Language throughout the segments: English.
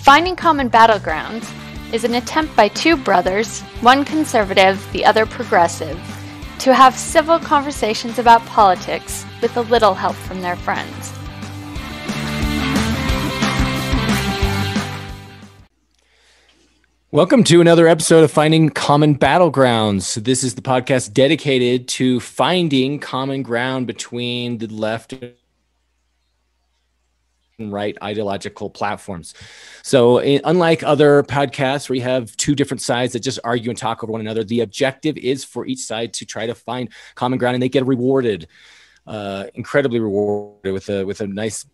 Finding Common Battlegrounds is an attempt by two brothers, one conservative, the other progressive, to have civil conversations about politics with a little help from their friends. Welcome to another episode of Finding Common Battlegrounds. This is the podcast dedicated to finding common ground between the left and right ideological platforms. So unlike other podcasts where you have two different sides that just argue and talk over one another, the objective is for each side to try to find common ground, and they get rewarded, incredibly rewarded with a nice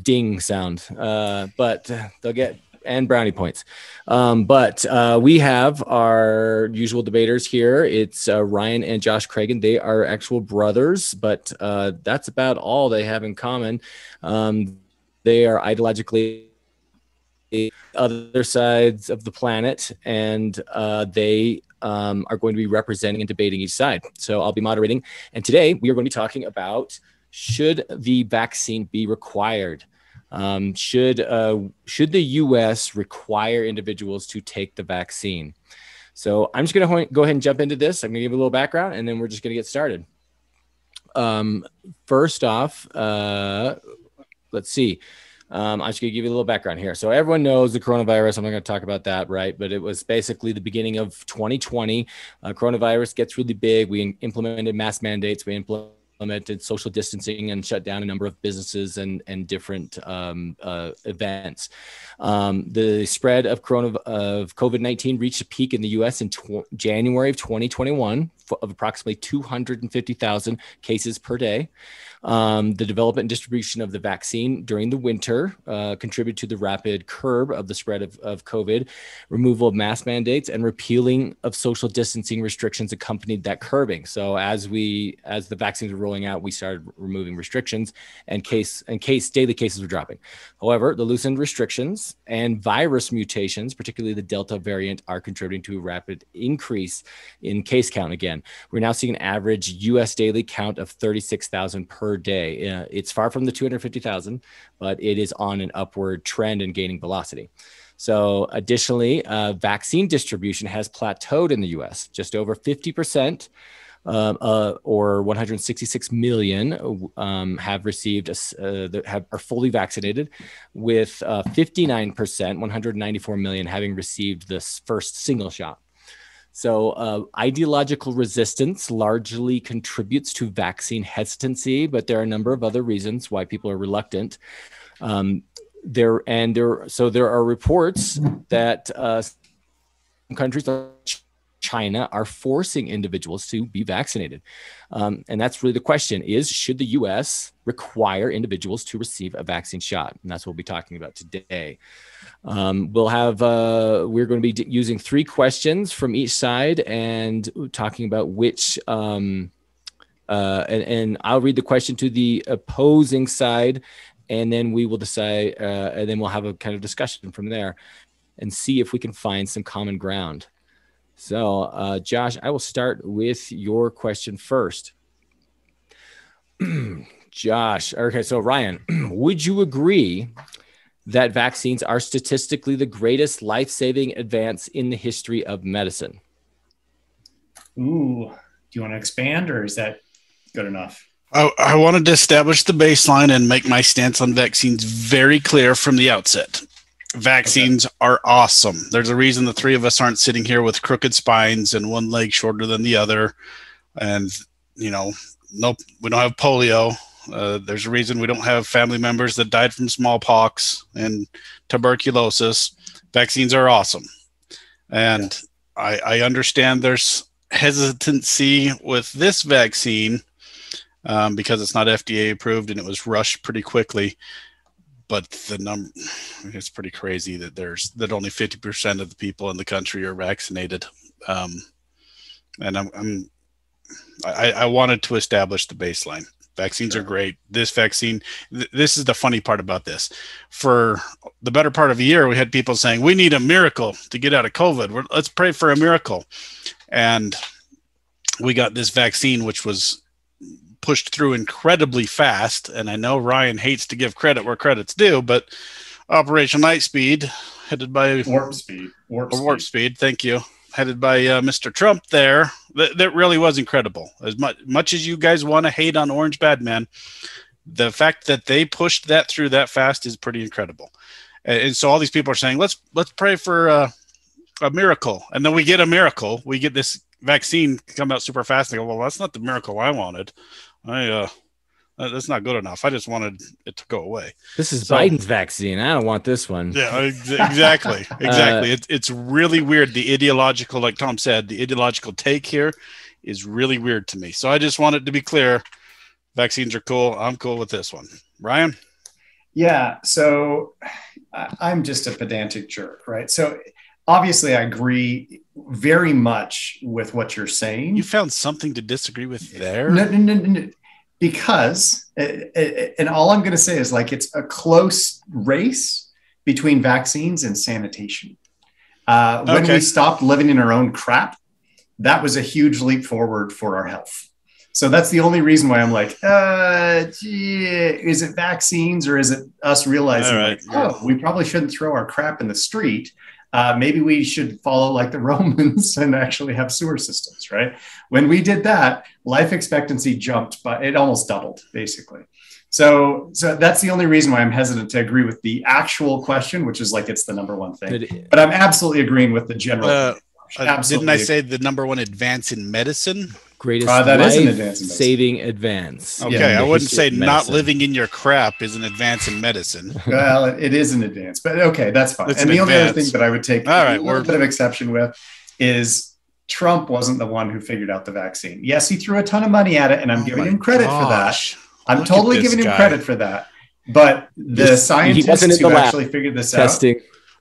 ding sound, but they'll get and brownie points. But we have our usual debaters here. It's Ryan and Josh Cragen. They are actual brothers, but that's about all they have in common. They are ideologically other sides of the planet, and they are going to be representing and debating each side. So I'll be moderating. And today we are going to be talking about, should the vaccine be required? Should the U.S. require individuals to take the vaccine? So I'm just going to go ahead and jump into this. I'm going to give a little background, and then we're just going to get started. First off, let's see. I'm just going to give you a little background here. So everyone knows the coronavirus. I'm not going to talk about that, right? But it was basically the beginning of 2020. Coronavirus gets really big. We implemented mask mandates. We implemented social distancing and shut down a number of businesses and different events. The spread of COVID-19 reached a peak in the U.S. in January of 2021 of approximately 250,000 cases per day. The development and distribution of the vaccine during the winter contributed to the rapid curb of the spread of COVID. Removal of mask mandates and repealing of social distancing restrictions accompanied that curbing. So as the vaccines were rolling out, we started removing restrictions, and daily cases were dropping. However, the loosened restrictions and virus mutations, particularly the Delta variant, are contributing to a rapid increase in case count again. We're now seeing an average U.S. daily count of 36,000 per day. It's far from the 250,000, but it is on an upward trend and gaining velocity. So additionally, vaccine distribution has plateaued in the U.S. Just over 50%, or 166 million have received, are fully vaccinated, with 59%, 194 million, having received this first single shot. So ideological resistance largely contributes to vaccine hesitancy, but there are a number of other reasons why people are reluctant. There are reports that some countries like China are forcing individuals to be vaccinated. And that's really the question is, should the U.S. require individuals to receive a vaccine shot? And that's what we'll be talking about today. We're going to be using 3 questions from each side and talking about which, and I'll read the question to the opposing side, and then we will decide, and then we'll have a kind of discussion from there and see if we can find some common ground. So, Josh, I will start with your question first. Josh, okay, so Ryan, would you agree that vaccines are statistically the greatest life-saving advance in the history of medicine? Ooh, do you want to expand, or is that good enough? I wanted to establish the baseline and make my stance on vaccines very clear from the outset. Vaccines are awesome. There's a reason the 3 of us aren't sitting here with crooked spines and one leg shorter than the other. And, nope, we don't have polio. There's a reason we don't have family members that died from smallpox and tuberculosis. Vaccines are awesome. And yeah. I understand there's hesitancy with this vaccine because it's not FDA approved and it was rushed pretty quickly. But the number, it's pretty crazy that only 50% of the people in the country are vaccinated. And I wanted to establish the baseline. Vaccines are great. This vaccine, this is the funny part about this. For the better part of a year, we had people saying, we need a miracle to get out of COVID. Let's pray for a miracle. And we got this vaccine, which was pushed through incredibly fast. And I know Ryan hates to give credit where credit's due, but Operation Nightspeed, headed by Warp speed. Warp Speed. Thank you. Headed by Mr. Trump there. That really was incredible. As much as you guys want to hate on Orange Badman, the fact that they pushed that through that fast is pretty incredible. And so all these people are saying, let's pray for a miracle. And then we get a miracle. We get this vaccine come out super fast. And they go, well, that's not the miracle I wanted. That's not good enough. I just wanted it to go away. This is Biden's vaccine. I don't want this one. Yeah, exactly. Exactly. It's really weird. The ideological, like Tom said, the ideological take here is really weird to me. So I just want it to be clear. Vaccines are cool. I'm cool with this one. Ryan? Yeah. So I'm just a pedantic jerk, right? So obviously I agree very much with what you're saying. You found something to disagree with there? No. Because, and all I'm going to say is like, it's a close race between vaccines and sanitation. When we stopped living in our own crap, that was a huge leap forward for our health. So that's the only reason why I'm like, is it vaccines or is it us realizing we probably shouldn't throw our crap in the street? Maybe we should follow like the Romans and actually have sewer systems, right? When we did that, life expectancy jumped, but it almost doubled, basically. So that's the only reason why I'm hesitant to agree with the actual question, which is like it's the number one thing. But I'm absolutely agreeing with the general. Didn't I say the number one advance in medicine? Greatest that is an advance in saving advance. Okay, I wouldn't say not living in your crap is an advance in medicine. Well, it is an advance, but okay, that's fine. And the only other thing that I would take a little bit of exception with is Trump wasn't the one who figured out the vaccine. Yes, he threw a ton of money at it, and I'm giving him credit for that. I'm totally giving him credit for that. But the scientists who actually figured this out.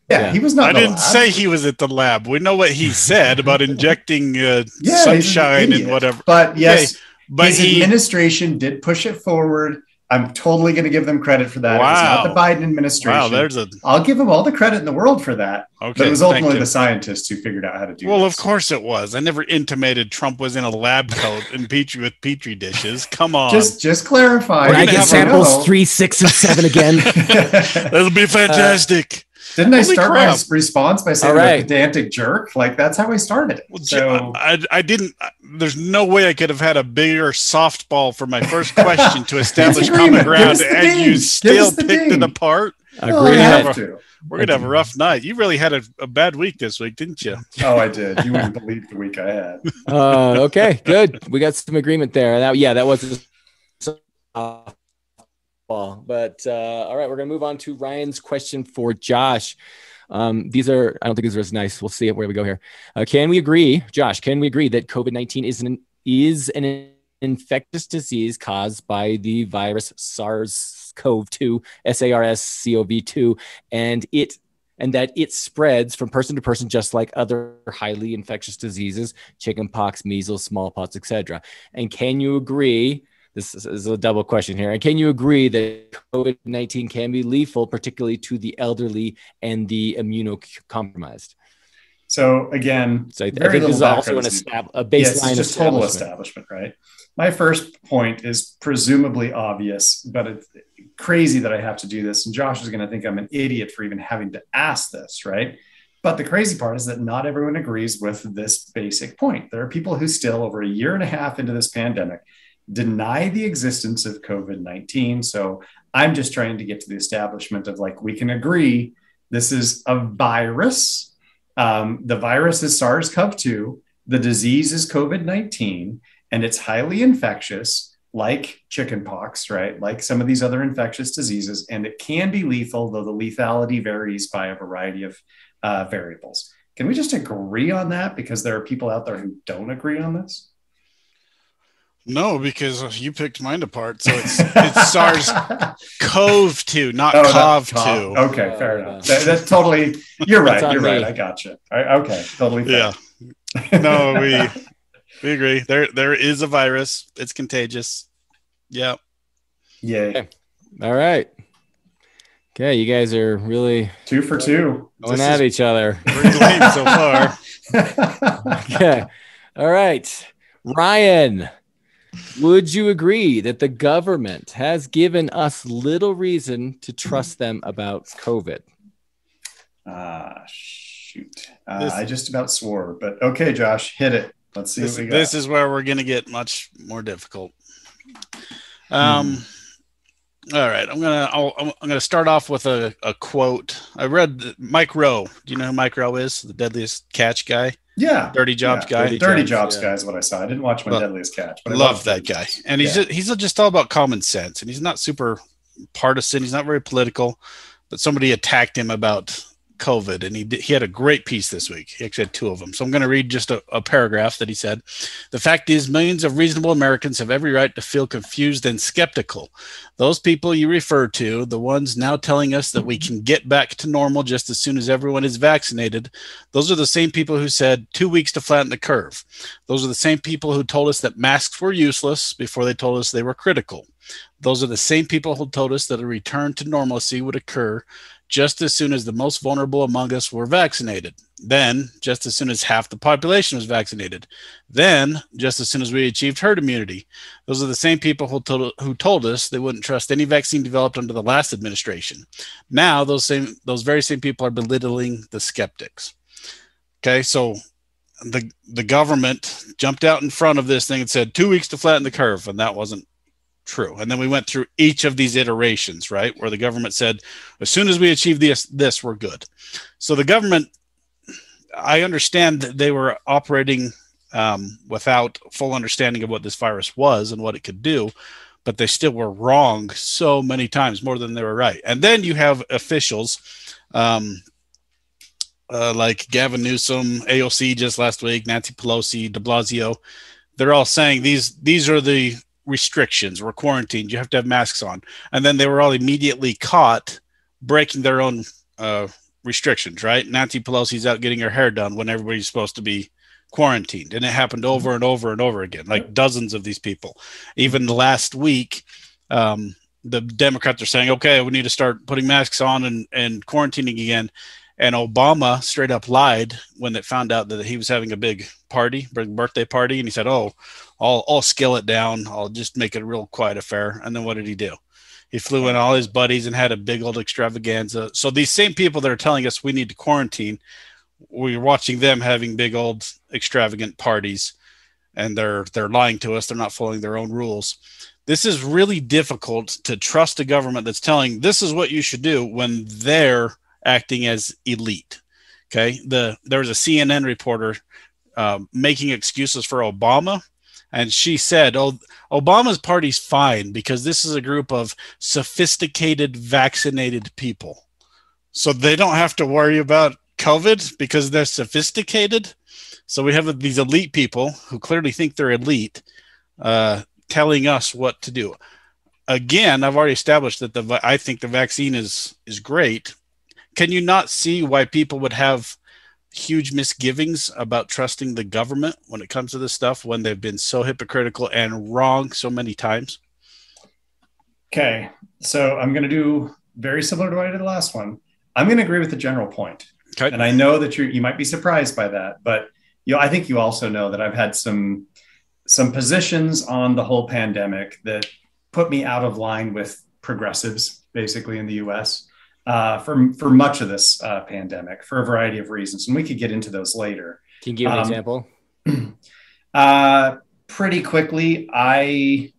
Yeah, he was not. I didn't say he was at the lab. We know what he said about injecting sunshine and whatever. But yes, his administration did push it forward. I'm totally going to give them credit for that. Wow. It was not the Biden administration. I'll give them all the credit in the world for that. Okay, but it was ultimately the scientists who figured out how to do it. Well, of course it was. I never intimated Trump was in a lab coat and with petri dishes. Come on. Just clarify. Can I get samples 3, 6, and 7 again? That'll be fantastic. Didn't I start my response by saying a pedantic jerk? Like, that's how I started it. So I didn't. There's no way I could have had a bigger softball for my first question to establish common ground, and you still picked it apart. We're going to have a rough night. You really had a bad week this week, didn't you? Oh, I did. You wouldn't believe the week I had. Okay, good. We got some agreement there. That was but all right, we're gonna move on to Ryan's question for Josh. I don't think these are as nice. We'll see where we go here. Can we agree, Josh? Can we agree that COVID-19 is an infectious disease caused by the virus SARS-CoV-2, SARS-CoV-2, and that it spreads from person to person just like other highly infectious diseases, chickenpox, measles, smallpox, etc. And can you agree? This is a double question here. And can you agree that COVID-19 can be lethal, particularly to the elderly and the immunocompromised? So again, I think this is also a baseline. Yes, it's just total establishment, right? My first point is presumably obvious, but it's crazy that I have to do this. And Josh is going to think I'm an idiot for even having to ask this, right? But the crazy part is that not everyone agrees with this basic point. There are people who still, over a year and a half into this pandemic, deny the existence of COVID-19. So I'm just trying to get to the establishment of like, we can agree this is a virus. The virus is SARS-CoV-2. The disease is COVID-19, and it's highly infectious, like chickenpox, right? Like some of these other infectious diseases, and it can be lethal, though the lethality varies by a variety of variables. Can we just agree on that? Because there are people out there who don't agree on this. No, because you picked mine apart. So it's SARS-CoV-2, not CoV-2. Okay, fair enough. That's totally, you're right. You're right. I got you. Okay, totally fair. Yeah. No, we agree. There is a virus. It's contagious. Yeah. Yay. Okay. All right. Okay, you guys are really 2 for 2 going at each other. Pretty lame so far. Okay. All right. Ryan. Would you agree that the government has given us little reason to trust them about COVID? Shoot. I just about swore, but okay, Josh, hit it. Let's see what we got. This is where we're going to get much more difficult. All right, I'm gonna start off with a quote. I read Mike Rowe. Do you know who Mike Rowe is? The Deadliest Catch guy. Yeah, Dirty Jobs guy. Dirty Jobs guy is what I saw. I didn't watch my Deadliest Catch, but I love that guy. And he's just all about common sense, and he's not super partisan. He's not very political, but somebody attacked him about COVID, and he had a great piece this week. He actually had two of them. So I'm going to read just a paragraph that he said. The fact is, millions of reasonable Americans have every right to feel confused and skeptical. Those people you refer to, the ones now telling us that we can get back to normal just as soon as everyone is vaccinated, those are the same people who said 2 weeks to flatten the curve. Those are the same people who told us that masks were useless before they told us they were critical. Those are the same people who told us that a return to normalcy would occur just as soon as the most vulnerable among us were vaccinated. Then, just as soon as half the population was vaccinated. Then, just as soon as we achieved herd immunity. Those are the same people who told us they wouldn't trust any vaccine developed under the last administration. Now, those very same people are belittling the skeptics. Okay, so the government jumped out in front of this thing and said 2 weeks to flatten the curve, and that wasn't true. And then we went through each of these iterations, right, where the government said, as soon as we achieve this, we're good. So the government, I understand that they were operating without full understanding of what this virus was and what it could do, but they still were wrong so many times, more than they were right. And then you have officials like Gavin Newsom, AOC just last week, Nancy Pelosi, de Blasio. They're all saying these are the restrictions. We're quarantined. You have to have masks on. And then they were all immediately caught breaking their own restrictions, right? Nancy Pelosi's out getting her hair done when everybody's supposed to be quarantined. And it happened over and over and over again, like dozens of these people. Even last week, the Democrats are saying, okay, we need to start putting masks on and quarantining again. And Obama straight up lied when they found out that he was having a big birthday party. And he said, oh, I'll scale it down. I'll just make it a real quiet affair. And then what did he do? He flew in all his buddies and had a big old extravaganza. So these same people that are telling us we need to quarantine, we're watching them having big old extravagant parties, and they're lying to us. They're not following their own rules. This is really difficult to trust a government that's telling this is what you should do when they're acting as elite. Okay. There was a CNN reporter making excuses for Obama. And she said, oh, Obama's party's fine because this is a group of sophisticated, vaccinated people. So they don't have to worry about COVID because they're sophisticated. So we have these elite people who clearly think they're elite telling us what to do. Again, I've already established that I think the vaccine is great. Can you not see why people would have huge misgivings about trusting the government when it comes to this stuff when they've been so hypocritical and wrong so many times? Okay, so I'm going to do very similar to what I did the last one. I'm going to agree with the general point. Okay. And I know that you might be surprised by that, but I think you also know that I've had some positions on the whole pandemic that put me out of line with progressives, basically in the U.S. For much of this pandemic for a variety of reasons. And we could get into those later. Can you give an example? Pretty quickly, I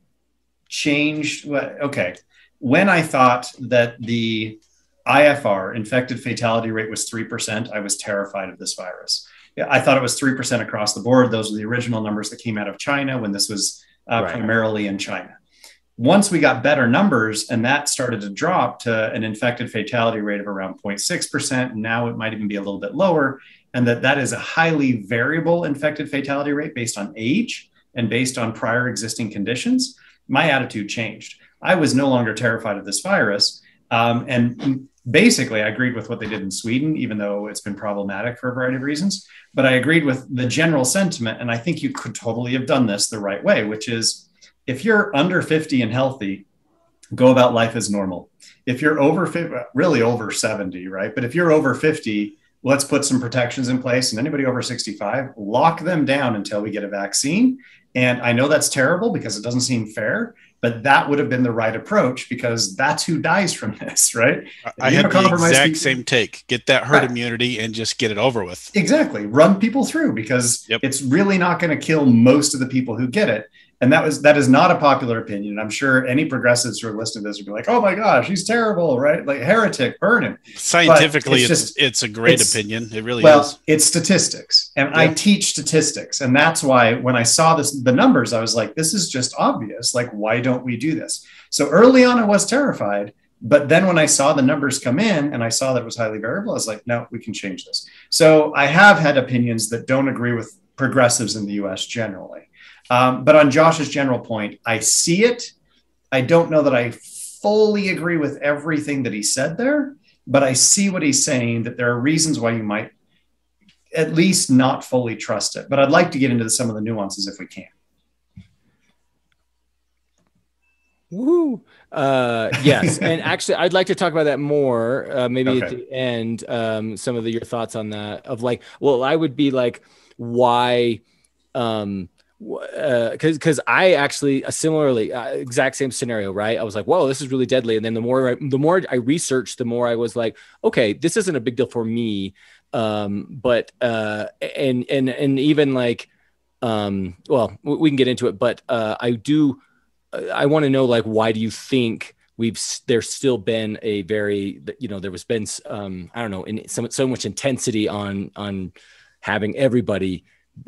changed. Okay. When I thought that the IFR, infected fatality rate, was 3%, I was terrified of this virus. I thought it was 3% across the board. Those are the original numbers that came out of China when this was primarily in China. Once we got better numbers and that started to drop to an infected fatality rate of around 0.6%, and now it might even be a little bit lower, and that is a highly variable infected fatality rate based on age and based on prior existing conditions, my attitude changed. I was no longer terrified of this virus. And basically, I agreed with what they did in Sweden, even though it's been problematic for a variety of reasons. But I agreed with the general sentiment, and I think you could totally have done this the right way, which is, if you're under 50 and healthy, go about life as normal. If you're over 50, really over 70, right? But if you're over 50, let's put some protections in place. And anybody over 65, lock them down until we get a vaccine. And I know that's terrible because it doesn't seem fair, but that would have been the right approach because that's who dies from this, right? I had the exact same take. Get that herd immunity and just get it over with. Exactly. Run people through because it's really not going to kill most of the people who get it. And that is not a popular opinion. And I'm sure any progressives who are listening to this would be like, oh my gosh, he's terrible, right? Like heretic, burn him. Scientifically, it's a great opinion. It really is. Well, it's statistics. And I teach statistics. And that's why when I saw the numbers, I was like, this is just obvious. Like, why don't we do this? So early on, I was terrified. But then when I saw the numbers come in and I saw that it was highly variable, I was like, no, we can change this. So I have had opinions that don't agree with progressives in the US generally. But on Josh's general point, I see it. I don't know that I fully agree with everything that he said there, but I see what he's saying, that there are reasons why you might at least not fully trust it. But I'd like to get into some of the nuances if we can. Woo! Yes, and actually, I'd like to talk about that more. Maybe at the end, some of your thoughts on that. Of like, well, I would be like, why? Because I actually similarly exact same scenario, right? I was like, whoa, this is really deadly. And then the more I researched, the more I was like, okay, this isn't a big deal for me. But and even like, well, we can get into it, but I want to know, like, why do you think there's still been a very, there was been, I don't know, in so much intensity on having everybody,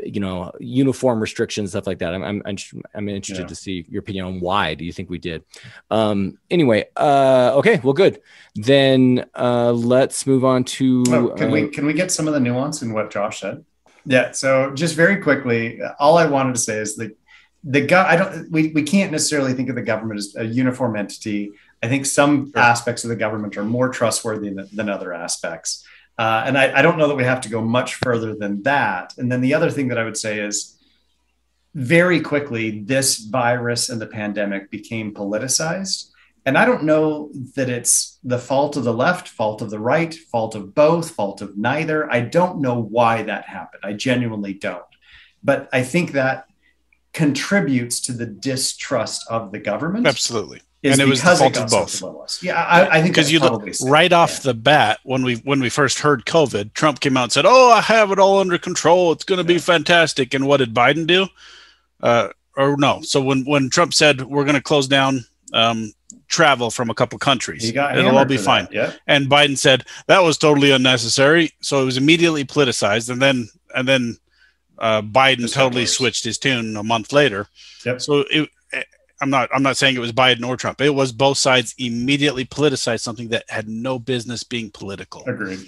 uniform restrictions, stuff like that. I'm interested to see your opinion on why do you think we did. Anyway, okay, well, good. Then let's move on to. Can we get some of the nuance in what Josh said? Yeah. So just very quickly, all I wanted to say is that we can't necessarily think of the government as a uniform entity. I think some aspects of the government are more trustworthy than other aspects. And I don't know that we have to go much further than that. And then the other thing that I would say is very quickly, this virus and the pandemic became politicized. And I don't know that it's the fault of the left, fault of the right, fault of both, fault of neither. I don't know why that happened. I genuinely don't. But I think that contributes to the distrust of the government. Absolutely. And it was the fault of both. Yeah, I think because right off the bat, when we first heard COVID, Trump came out and said, "Oh, I have it all under control. It's going to be fantastic." And what did Biden do? Or no? So when Trump said we're going to close down travel from a couple countries, it'll all be fine. Yeah. And Biden said that was totally unnecessary. So it was immediately politicized, and then Biden totally switched his tune a month later. Yep. So I'm not saying it was Biden or Trump. It was both sides immediately politicized something that had no business being political. Agreed.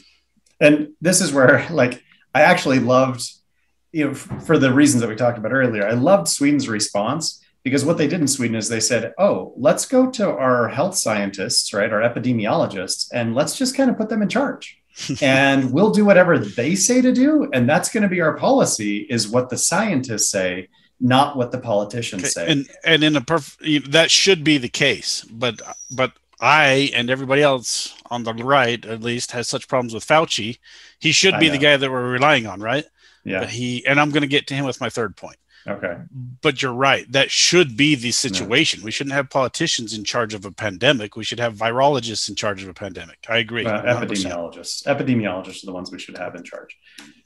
And this is where, like, I actually loved, for the reasons that we talked about earlier, I loved Sweden's response, because what they did in Sweden is they said, oh, let's go to our health scientists, right, our epidemiologists, and let's just kind of put them in charge. And we'll do whatever they say to do. And that's going to be our policy, is what the scientists say, not what the politicians say. And in that should be the case. But I and everybody else on the right, at least, has such problems with Fauci. He should be the guy that we're relying on, right? Yeah. But and I'm going to get to him with my third point. Okay. But you're right. That should be the situation. No. We shouldn't have politicians in charge of a pandemic. We should have virologists in charge of a pandemic. I agree. Epidemiologists are the ones we should have in charge.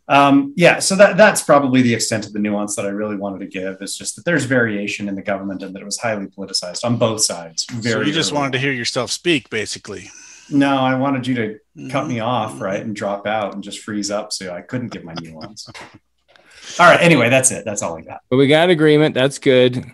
So that's probably the extent of the nuance that I really wanted to give. It's just that there's variation in the government and that it was highly politicized on both sides. So you just wanted to hear yourself speak, basically. No, I wanted you to cut me off, right, and drop out and just freeze up so I couldn't give my nuance. All right. Anyway, that's it. That's all I got. But we got agreement. That's good.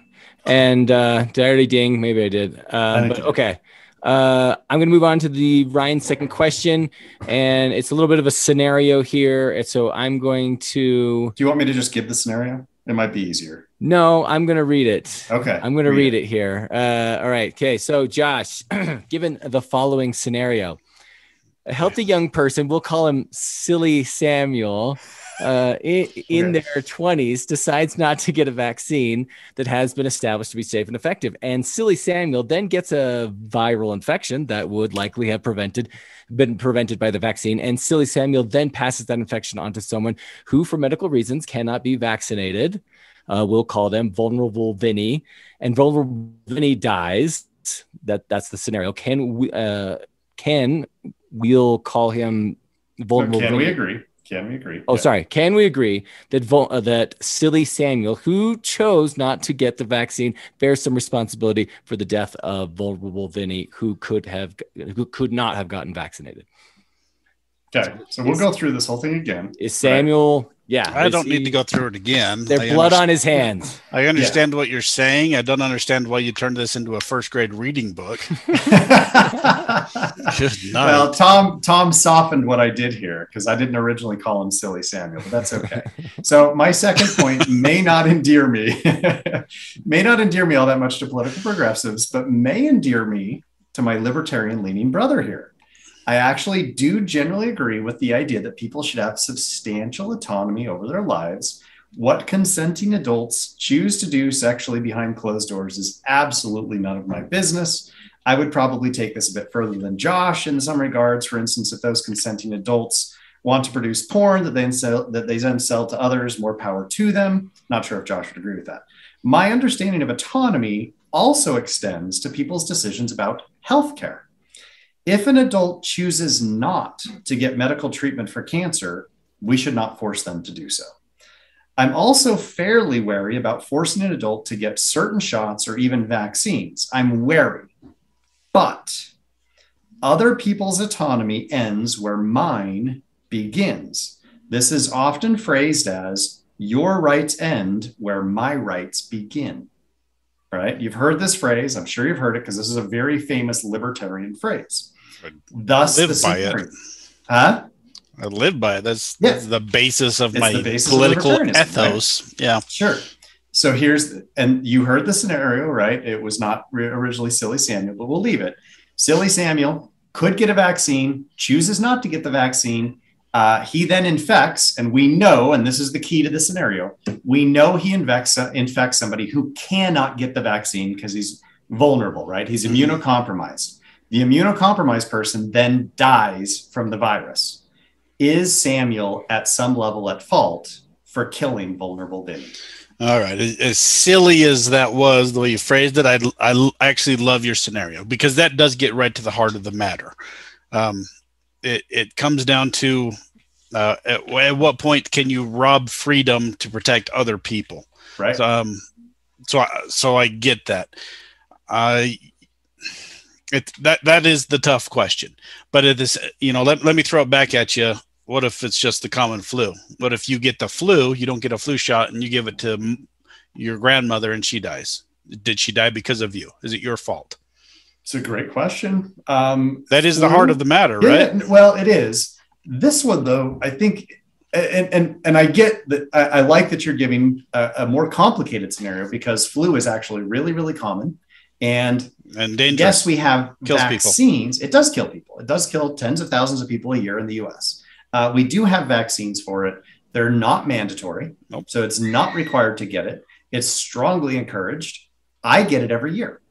And did I already ding? Maybe I did. But okay. I'm going to move on to Ryan's second question, and it's a little bit of a scenario here. And so I'm going to. Do you want me to just give the scenario? It might be easier. No, I'm going to read it. Okay. I'm going to read it here. All right. Okay. So Josh, given the following scenario, a healthy young person, we'll call him Silly Samuel, in their 20s, decides not to get a vaccine that has been established to be safe and effective. And Silly Samuel then gets a viral infection that would likely have been prevented by the vaccine. And Silly Samuel then passes that infection on to someone who, for medical reasons, cannot be vaccinated. we'll call them vulnerable Vinny, and vulnerable Vinny dies. That's the scenario. We'll call him vulnerable Can Vinny. we agree? Can we agree? Oh, sorry. Can we agree that that silly Samuel, who chose not to get the vaccine, bears some responsibility for the death of vulnerable Vinny, who could not have gotten vaccinated? Okay, so we'll go through this whole thing again. Is Samuel? Right? Yeah, I don't need to go through it again. There's blood on his hands. I understand what you're saying. I don't understand why you turned this into a first grade reading book. Well, Tom softened what I did here because I didn't originally call him silly Samuel, but that's okay. So my second point may not endear me all that much to political progressives, but may endear me to my libertarian leaning brother here. I actually do generally agree with the idea that people should have substantial autonomy over their lives. What consenting adults choose to do sexually behind closed doors is absolutely none of my business. I would probably take this a bit further than Josh in some regards. For instance, if those consenting adults want to produce porn that they then sell to others, more power to them. Not sure if Josh would agree with that. My understanding of autonomy also extends to people's decisions about healthcare. If an adult chooses not to get medical treatment for cancer, we should not force them to do so. I'm also fairly wary about forcing an adult to get certain shots or even vaccines. I'm wary, but other people's autonomy ends where mine begins. This is often phrased as your rights end where my rights begin. Right? You've heard this phrase. I'm sure you've heard it because this is a very famous libertarian phrase. Thus, I live by it. Huh? I live by it. That's the basis of my political ethos. Right? Yeah. Sure. So and you heard the scenario, right? It was not originally silly Samuel, but we'll leave it. Silly Samuel could get a vaccine, chooses not to get the vaccine. He then infects, and we know, and this is the key to the scenario, we know he infects somebody who cannot get the vaccine because he's vulnerable, right? He's immunocompromised. The immunocompromised person then dies from the virus. Is Samuel at some level at fault for killing vulnerable Vinny? All right. As silly as that was, the way you phrased it, I actually love your scenario because that does get right to the heart of the matter. It comes down to at what point can you rob freedom to protect other people? Right. So I get that. That is the tough question. But it is, let me throw it back at you. What if it's just the common flu? What if you get the flu, you don't get a flu shot, and you give it to your grandmother and she dies? Did she die because of you? Is it your fault? It's a great question. That is the heart of the matter, right? Yeah, well, it is. This one, though, I think, and I get that. I like that you're giving a more complicated scenario because flu is actually really, really common. And dangerous. Yes, we have vaccines. People. It does kill people. It does kill tens of thousands of people a year in the US. We do have vaccines for it. They're not mandatory. Nope. So it's not required to get it. It's strongly encouraged. I get it every year.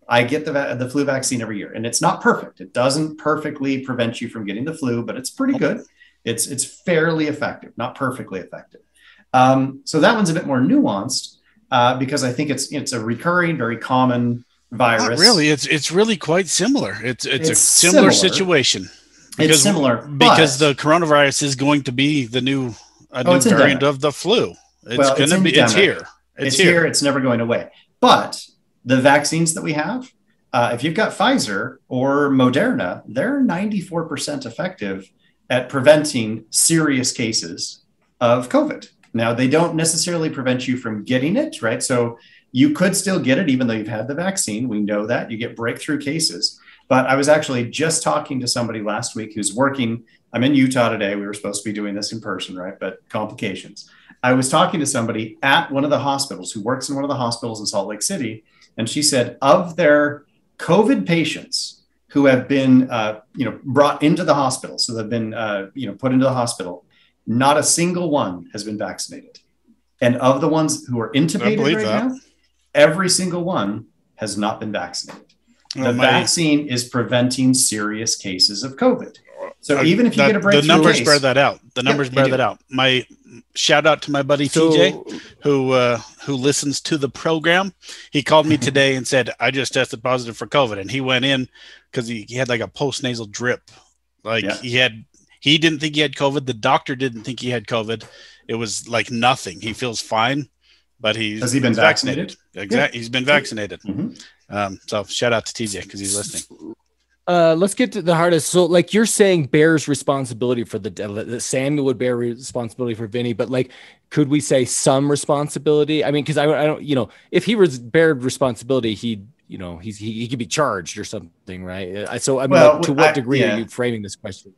I get the flu vaccine every year. And it's not perfect. It doesn't perfectly prevent you from getting the flu, but it's pretty good. It's fairly effective, not perfectly effective. So that one's a bit more nuanced because I think it's a recurring, very common virus. Not really, it's really quite similar. It's a similar situation. It's similar because the coronavirus is going to be the new variant of the flu. It's here. It's here. It's never going away. But the vaccines that we have, if you've got Pfizer or Moderna, they're 94% effective at preventing serious cases of COVID. Now, they don't necessarily prevent you from getting it, right? So you could still get it even though you've had the vaccine. We know that. You get breakthrough cases. But I was actually just talking to somebody last week who's working. I'm in Utah today. We were supposed to be doing this in person, right? But complications. I was talking to somebody at one of the hospitals who works in one of the hospitals in Salt Lake City. And she said of their COVID patients who have been, brought into the hospital, so they've been, put into the hospital, not a single one has been vaccinated. And of the ones who are intubated right now, every single one has not been vaccinated. The vaccine is preventing serious cases of COVID. So even if you get a breakthrough the numbers case, bear that out. The numbers bear that out. My shout out to my buddy TJ, who listens to the program. He called me today and said, I just tested positive for COVID. And he went in because he had like a post-nasal drip. Like he didn't think he had COVID. The doctor didn't think he had COVID. It was like nothing. He feels fine, but has he been vaccinated? Exactly. He's been vaccinated. Mm-hmm. So shout out to TJ because he's listening. Let's get to the hardest. So like you're saying bears responsibility for the Samuel would bear responsibility for Vinny, but like, could we say some responsibility? I mean, cause I don't, if he was bared responsibility, he could be charged or something. Right. So I mean, to what degree are you framing this question?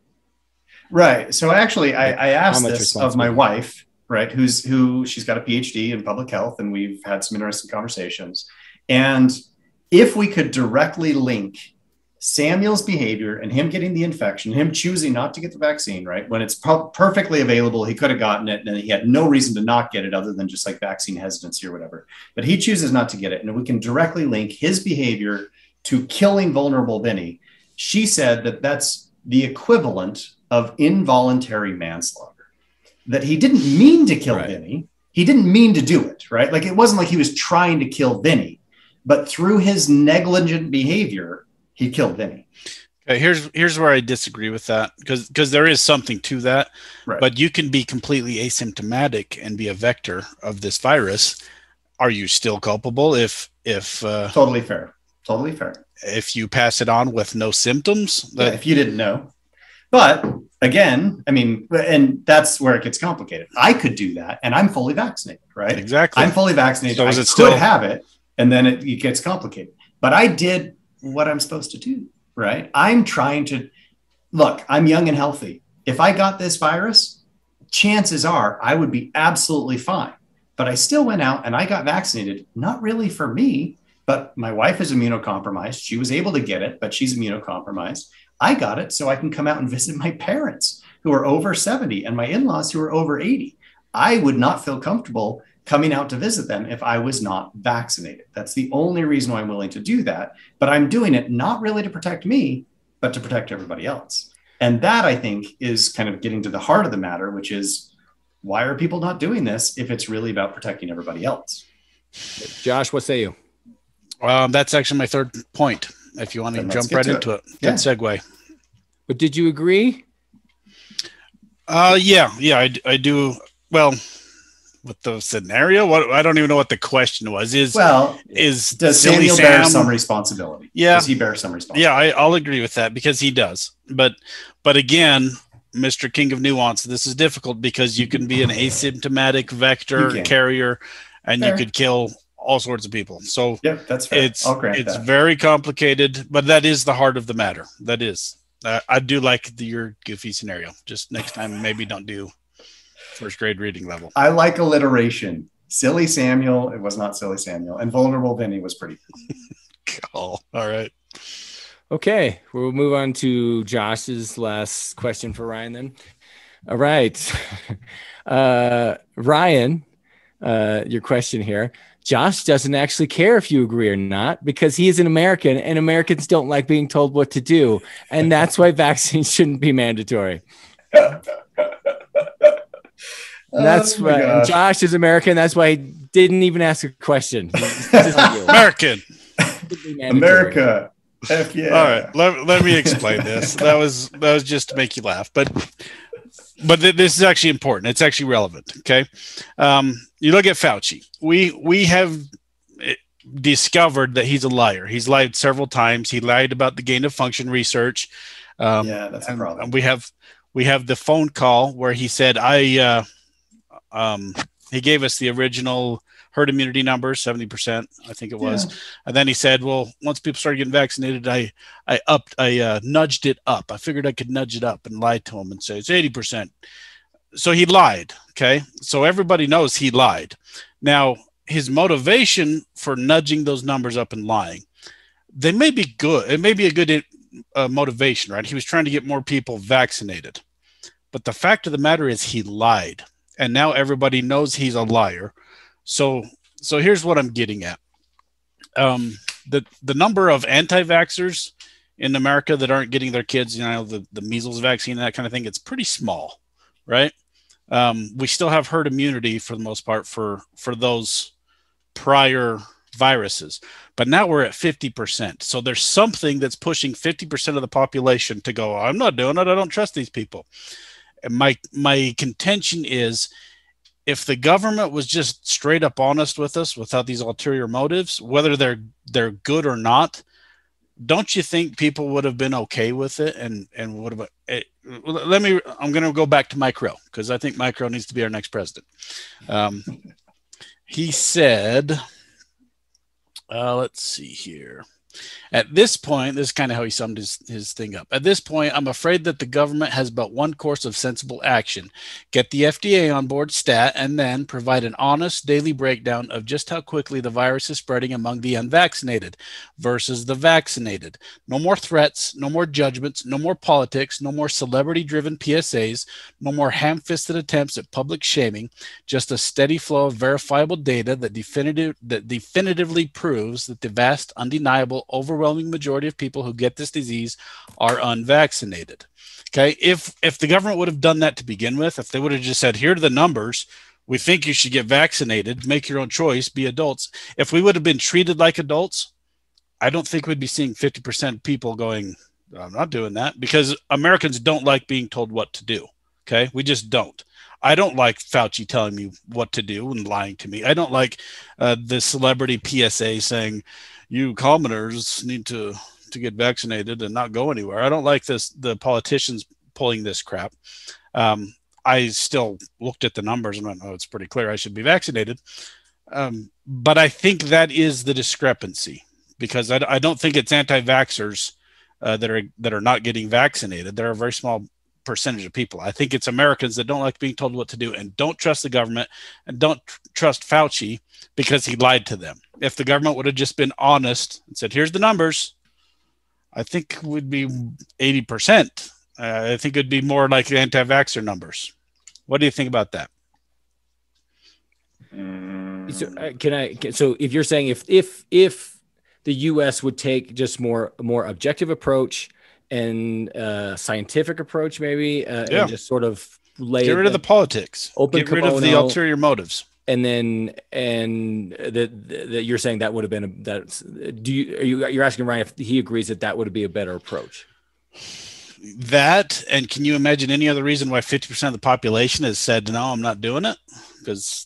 Right. So actually I asked this of my wife, right. She's got a PhD in public health, and we've had some interesting conversations. And if we could directly link Samuel's behavior and him getting the infection, him choosing not to get the vaccine, right? When it's perfectly available, he could have gotten it and he had no reason to not get it other than just like vaccine hesitancy or whatever. But he chooses not to get it. And we can directly link his behavior to killing vulnerable Vinny. She said that that's the equivalent of involuntary manslaughter, that he didn't mean to kill Vinny. He didn't mean to do it, right? Like it wasn't like he was trying to kill Vinny, but through his negligent behavior, he killed Vinny. Okay, here's where I disagree with that because there is something to that, but you can be completely asymptomatic and be a vector of this virus. Are you still culpable if totally fair? If you pass it on with no symptoms, if you didn't know. But again, I mean, and that's where it gets complicated. I could do that, and I'm fully vaccinated, right? Exactly. I'm fully vaccinated. So I could have it, and then it gets complicated. But I did what I'm supposed to do, right? I'm trying to look, I'm young and healthy. If I got this virus, chances are I would be absolutely fine. But I still went out and I got vaccinated, not really for me, but my wife is immunocompromised. She was able to get it, but she's immunocompromised. I got it so I can come out and visit my parents who are over 70 and my in-laws who are over 80. I would not feel comfortable coming out to visit them if I was not vaccinated. That's the only reason why I'm willing to do that. But I'm doing it not really to protect me, but to protect everybody else. And that, I think, is kind of getting to the heart of the matter, which is why are people not doing this if it's really about protecting everybody else? Josh, what say you? That's actually my third point. If you want to jump right into it. Good segue. But did you agree? Yeah, I do. Well, with the scenario, I don't even know what the question was. Does Samuel bear some responsibility? Yeah, does he bear some responsibility? Yeah, I'll agree with that because he does. But again, Mr. King of Nuance, this is difficult because you can be an asymptomatic vector carrier, and you could kill all sorts of people. So yeah, that's fair. It's very complicated, but that is the heart of the matter. That is. I do like your goofy scenario. Just next time, maybe don't do first grade reading level. I like alliteration. Silly Samuel. It was not Silly Samuel. And Vulnerable Vinny was pretty cool. All right. Okay. We'll move on to Josh's last question for Ryan then. All right. Ryan, your question here. Josh doesn't actually care if you agree or not because he is an American and Americans don't like being told what to do. And that's why vaccines shouldn't be mandatory. That's why Josh is American. That's why he didn't even ask a question. American. America. Heck yeah. All right. Let me explain this. That was just to make you laugh. But this is actually important. It's actually relevant. Okay. You look at Fauci. We have discovered that he's a liar. He's lied several times. He lied about the gain of function research. That's a problem. We have the phone call where he said, he gave us the original herd immunity number, 70%, I think it was. Yeah. And then he said, well, once people started getting vaccinated, I nudged it up. I figured I could nudge it up and lie to him and say it's 80%. So he lied. Okay. So everybody knows he lied. Now, his motivation for nudging those numbers up and lying, they may be good. It may be a good motivation, right? He was trying to get more people vaccinated. But the fact of the matter is he lied. And now everybody knows he's a liar. So here's what I'm getting at. The number of anti-vaxxers in America that aren't getting their kids, the measles vaccine, that kind of thing, it's pretty small, right? We still have herd immunity for the most part for those prior viruses, but now we're at 50%. So there's something that's pushing 50% of the population to go, I'm not doing it. I don't trust these people. And my contention is, if the government was just straight up honest with us without these ulterior motives, whether they're good or not, don't you think people would have been okay with it and would have I'm going to go back to Mike Rowe, because I think Mike Rowe needs to be our next president. He said, let's see here. At this point, this is kind of how he summed his thing up. At this point, I'm afraid that the government has but one course of sensible action. Get the FDA on board stat, and then provide an honest daily breakdown of just how quickly the virus is spreading among the unvaccinated versus the vaccinated. No more threats, no more judgments, no more politics, no more celebrity-driven PSAs, no more ham-fisted attempts at public shaming, just a steady flow of verifiable data that definitively proves that the vast, undeniable, overwhelming majority of people who get this disease are unvaccinated. Okay. If the government would have done that to begin with, if they would have just said, here are the numbers, we think you should get vaccinated, make your own choice, be adults. If we would have been treated like adults, I don't think we'd be seeing 50% of people going, I'm not doing that, because Americans don't like being told what to do. Okay. We just don't. I don't like Fauci telling me what to do and lying to me. I don't like the celebrity PSA saying, you commoners need to get vaccinated and not go anywhere. I don't like the politicians pulling this crap. I still looked at the numbers and went, oh, it's pretty clear I should be vaccinated. But I think that is the discrepancy, because I don't think it's anti-vaxxers that are not getting vaccinated. They're a very small percentage of people. I think it's Americans that don't like being told what to do and don't trust the government and don't trust Fauci because he lied to them. If the government would have just been honest and said, here's the numbers, I think it would be 80%. I think it'd be more like anti-vaxxer numbers. What do you think about that? So if you're saying if the U.S. would take just more objective approach and scientific approach, maybe, and just sort of get rid of the politics, get rid of the ulterior motives, and that you're saying that would have been you're asking Ryan if he agrees that would be a better approach? That, and can you imagine any other reason why 50% of the population has said no, I'm not doing it? Because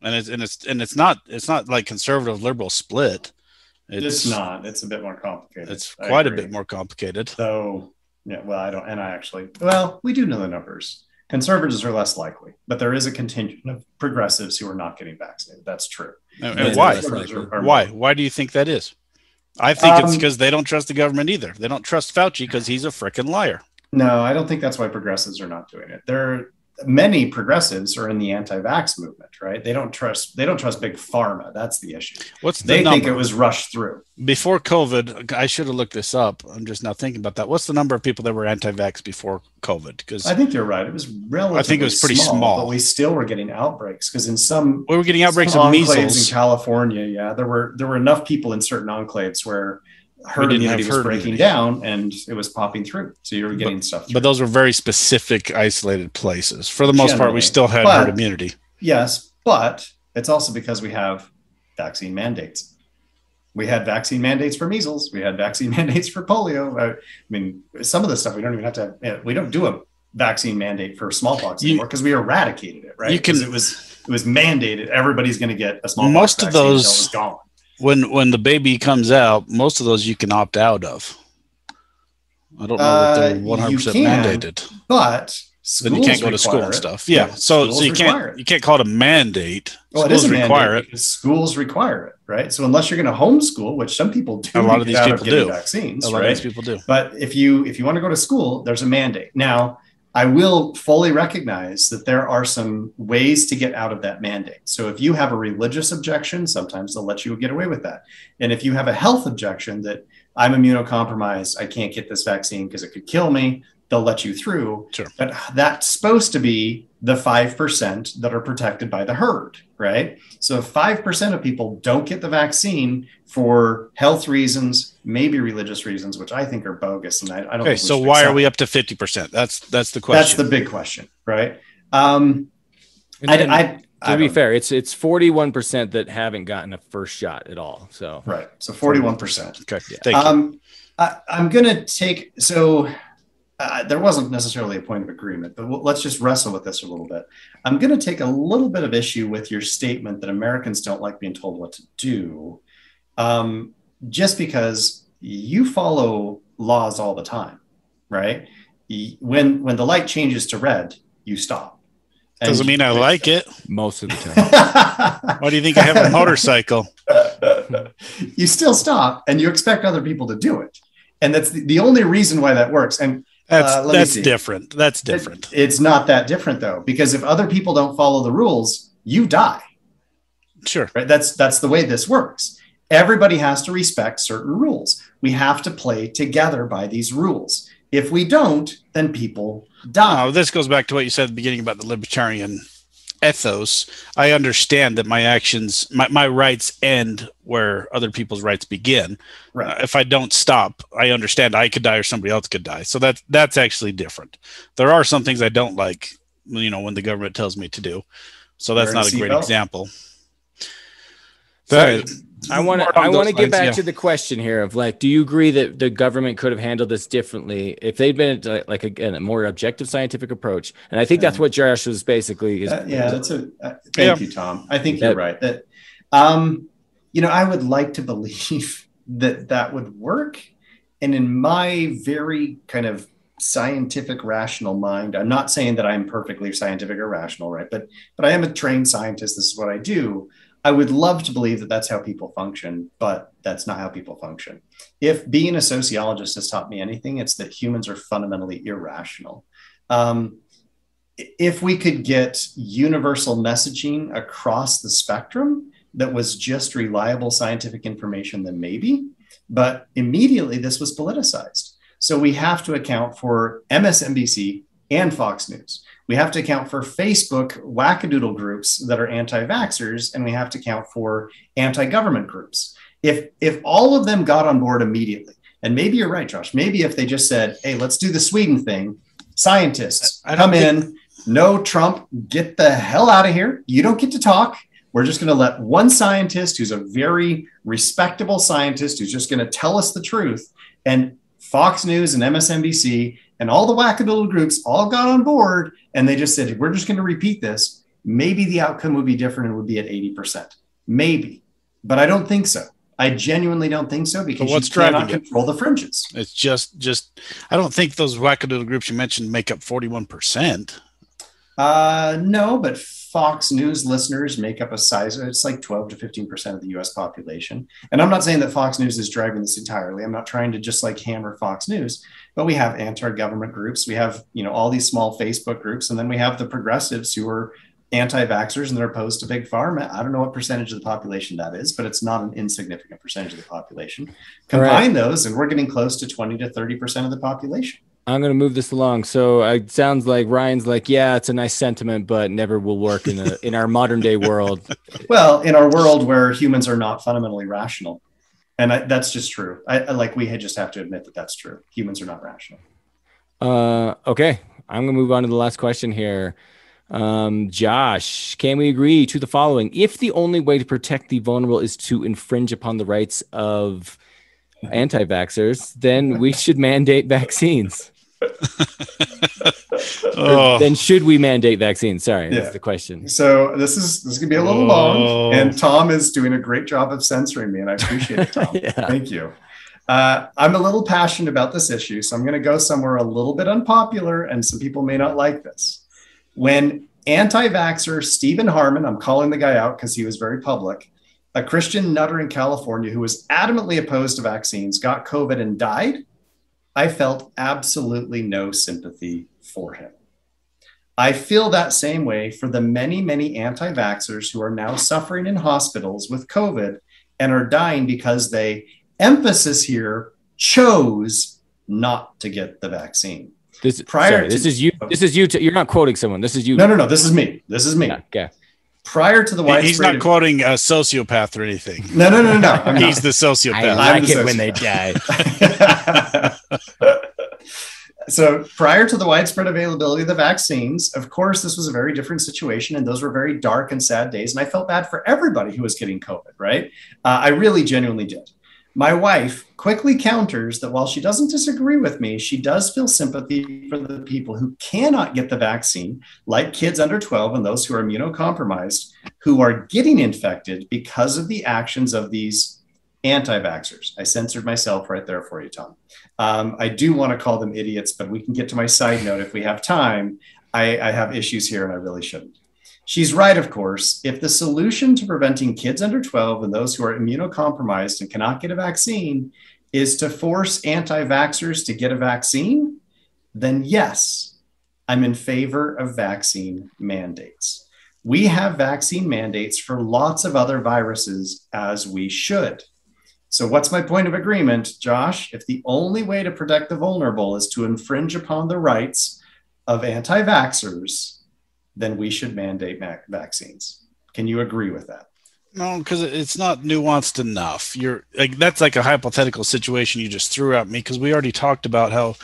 it's not like conservative liberal split. It's not. It's a bit more complicated. It's quite a bit more complicated. So, yeah, well, we do know the numbers. Conservatives are less likely, but there is a contingent of progressives who are not getting vaccinated. That's true. And why? Why do you think that is? I think it's because they don't trust the government either. They don't trust Fauci because he's a frickin' liar. No, I don't think that's why progressives are not doing it. Many progressives are in the anti-vax movement, right? They don't trust big pharma. That's the issue. They think it was rushed through. Before COVID, I should have looked this up. I'm just now thinking about that. What's the number of people that were anti-vax before COVID? Because I think you're right. It was relatively I think it was pretty small. But we still were getting outbreaks, because in some we were getting outbreaks of measles in California. Yeah, there were enough people in certain enclaves where herd immunity was breaking down and it was popping through. So you were getting stuff through. But those were very specific, isolated places. For the most part, we still had herd immunity. Yes, but it's also because we have vaccine mandates. We had vaccine mandates for measles. We had vaccine mandates for polio. I mean, some of the stuff we don't even have to. We don't do a vaccine mandate for smallpox anymore because we eradicated it, right? Because it was mandated. Everybody's going to get a smallpox most vaccine of those until it's gone. When the baby comes out, most of those you can opt out of. I don't know that they're 100% mandated, but then you can't go to school and stuff. Yeah, so you can't call it a mandate. Well, schools require it. Schools require it, right? So unless you're going to homeschool, which some people do, a lot of these people do. Vaccines, a lot of these people do. But if you want to go to school, there's a mandate. Now, I will fully recognize that there are some ways to get out of that mandate. So if you have a religious objection, sometimes they'll let you get away with that. And if you have a health objection that I'm immunocompromised, I can't get this vaccine because it could kill me, they'll let you through. Sure. But that's supposed to be the 5% that are protected by the herd, right? So if 5% of people don't get the vaccine for health reasons, maybe religious reasons, which I think are bogus. And I don't Okay, think so why are we up to 50%? That's the question. That's the big question, right? To be fair, it's 41% that haven't gotten a first shot at all. So right, so 41%. Okay, thank you. I'm going to take there wasn't necessarily a point of agreement, but let's just wrestle with this a little bit. I'm going to take a little bit of issue with your statement that Americans don't like being told what to do, just because you follow laws all the time, right? When the light changes to red, you stop. Doesn't mean I like it. Most of the time. Why do you think I have a motorcycle? You still stop and you expect other people to do it. And that's the only reason why that works. And that's different. That's different. It's not that different though, because if other people don't follow the rules, you die. Sure. Right. That's the way this works. Everybody has to respect certain rules. We have to play together by these rules. If we don't, then people die. This goes back to what you said at the beginning about the libertarian ethos. I understand that my actions, my rights end where other people's rights begin. Right. If I don't stop, I understand I could die or somebody else could die. So that's actually different. There are some things I don't like, when the government tells me to do. So that's not a great example. I want to get back to the question here of do you agree that the government could have handled this differently if they'd been a more objective scientific approach? And I think that's what Josh was basically. Thank you, Tom. I think you're right. That, I would like to believe that would work. And in my very kind of scientific, rational mind, I'm not saying that I'm perfectly scientific or rational, right? But I am a trained scientist. This is what I do. I would love to believe that that's how people function, but that's not how people function. If being a sociologist has taught me anything, it's that humans are fundamentally irrational. If we could get universal messaging across the spectrum that was just reliable scientific information, then maybe, but immediately this was politicized. So we have to account for MSNBC and Fox News. We have to account for Facebook wackadoodle groups that are anti-vaxxers, and we have to account for anti-government groups. If all of them got on board immediately, and maybe you're right, Josh, maybe if they just said, hey, let's do the Sweden thing, scientists come in, no Trump, get the hell out of here. You don't get to talk. We're just going to let one scientist who's a very respectable scientist who's just going to tell us the truth. And Fox News and MSNBC and all the wackadoodle groups all got on board, and they just said, we're just going to repeat this. Maybe the outcome would be different and would be at 80%. Maybe. But I don't think so. I genuinely don't think so, because you cannot control the fringes. It's just I don't think those wackadoodle groups you mentioned make up 41%. No, but Fox News listeners make up a size. It's like 12 to 15% of the US population. And I'm not saying that Fox News is driving this entirely. I'm not trying to just hammer Fox News, but we have anti-government groups. We have, all these small Facebook groups. And then we have the progressives who are anti-vaxxers and they're opposed to big pharma. I don't know what percentage of the population that is, but it's not an insignificant percentage of the population. Combine those and we're getting close to 20 to 30% of the population. I'm going to move this along. So it sounds like Ryan's yeah, it's a nice sentiment, but never will work in our modern day world. Well, in our world where humans are not fundamentally rational. And that's just true. We just have to admit that that's true. Humans are not rational. Okay. I'm going to move on to the last question here. Josh, can we agree to the following? If the only way to protect the vulnerable is to infringe upon the rights of anti-vaxxers, then we should mandate vaccines. Then should we mandate vaccines? Sorry, that's the question. So this is going to be a little long, and Tom is doing a great job of censoring me, and I appreciate it, Tom. Thank you. I'm a little passionate about this issue, so I'm going to go somewhere a little bit unpopular, and some people may not like this. When anti-vaxxer Stephen Harmon, I'm calling the guy out because he was very public, a Christian nutter in California who was adamantly opposed to vaccines, got COVID and died, I felt absolutely no sympathy for him. I feel that same way for the many, many anti-vaxxers who are now suffering in hospitals with COVID and are dying because they, emphasis here, chose not to get the vaccine. This is you. You're not quoting someone. This is you. No. This is me. Yeah, okay. Prior to the widespread, he's not quoting a sociopath or anything. No. He's the sociopath. I like it when they die. So prior to the widespread availability of the vaccines, of course, this was a very different situation. And those were very dark and sad days. And I felt bad for everybody who was getting COVID, right? I really genuinely did. My wife quickly counters that while she doesn't disagree with me, she does feel sympathy for the people who cannot get the vaccine, like kids under 12 and those who are immunocompromised, who are getting infected because of the actions of these anti-vaxxers. I censored myself right there for you, Tom. I do want to call them idiots, but we can get to my side note if we have time. I have issues here and I really shouldn't. She's right, of course. If the solution to preventing kids under 12 and those who are immunocompromised and cannot get a vaccine is to force anti-vaxxers to get a vaccine, then yes, I'm in favor of vaccine mandates. We have vaccine mandates for lots of other viruses, as we should. So what's my point of agreement, Josh? If the only way to protect the vulnerable is to infringe upon the rights of anti-vaxxers, then we should mandate vaccines. Can you agree with that? No, because it's not nuanced enough. That's like a hypothetical situation you just threw at me, because we already talked about how